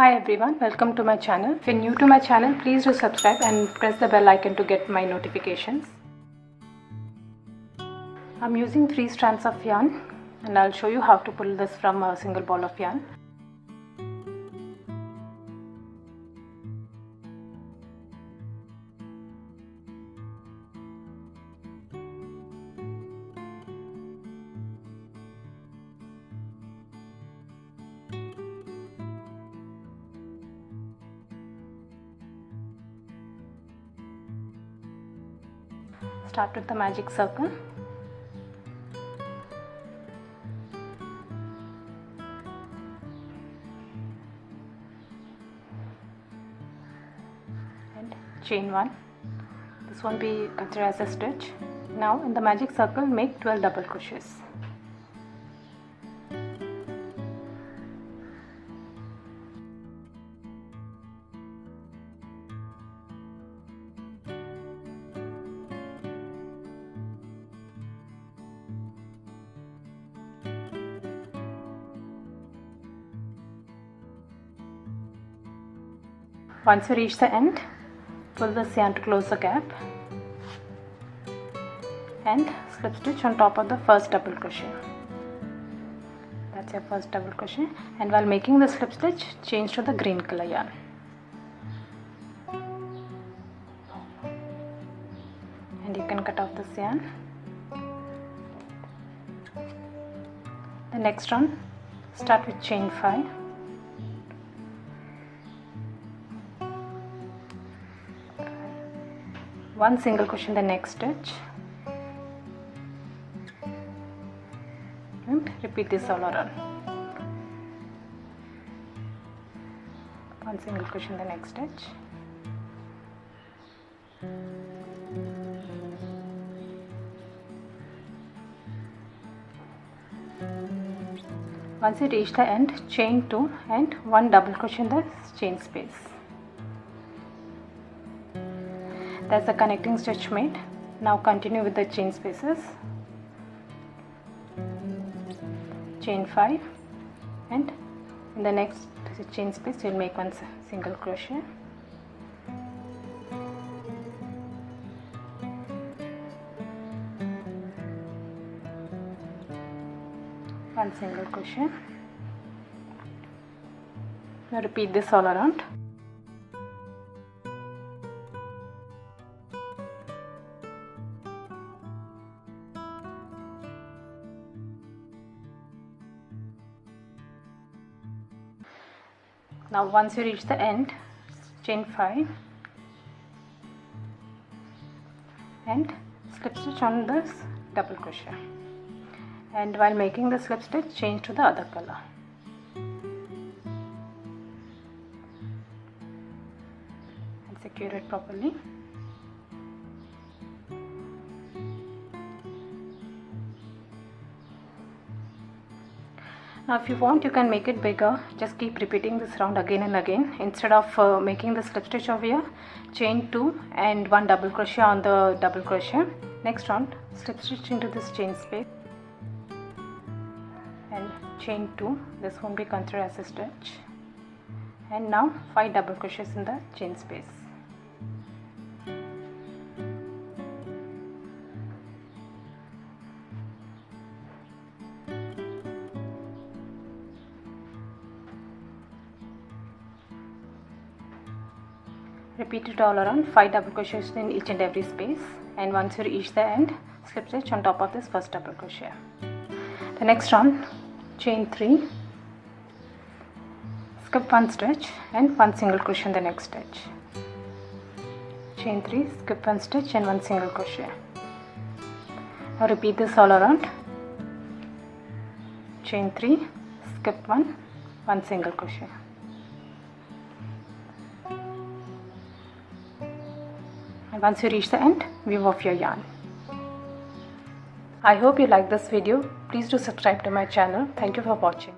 Hi everyone, welcome to my channel. If you're new to my channel, please do subscribe and press the bell icon to get my notifications. I'm using 3 strands of yarn and I'll show you how to pull this from a single ball of yarn. Start with the magic circle. And chain 1. This won't be considered as a stitch. Now in the magic circle make 12 double crochets. Once you reach the end, pull this yarn to close the gap and slip stitch on top of the first double crochet. That's your first double crochet, and while making the slip stitch, change to the green color yarn. And you can cut off this yarn. The next round, start with chain 5. One single crochet in the next stitch and repeat this all around. One single crochet in the next stitch, once you reach the end, chain 2 and 1 double crochet in the chain space. That's the connecting stitch made. Now continue with the chain spaces. Chain 5 and in the next chain space you will make one single crochet. One single crochet. Now repeat this all around. Now once you reach the end, chain 5 and slip stitch on this double crochet, and while making the slip stitch, change to the other color. And secure it properly. Now if you want, you can make it bigger. Just keep repeating this round again and again. Instead of making the slip stitch over here, chain 2 and 1 double crochet on the double crochet. Next round, slip stitch into this chain space and chain 2. This won't be considered as a stitch. And now 5 double crochets in the chain space. Repeat it all around, 5 double crochets in each and every space, and once you reach the end, slip stitch on top of this first double crochet. The next round, chain 3, skip 1 stitch and 1 single crochet in the next stitch. Chain 3, skip 1 stitch and 1 single crochet. Now repeat this all around. Chain 3, skip 1, 1 single crochet. And once you reach the end, weave off your yarn. I hope you like this video. Please do subscribe to my channel. Thank you for watching.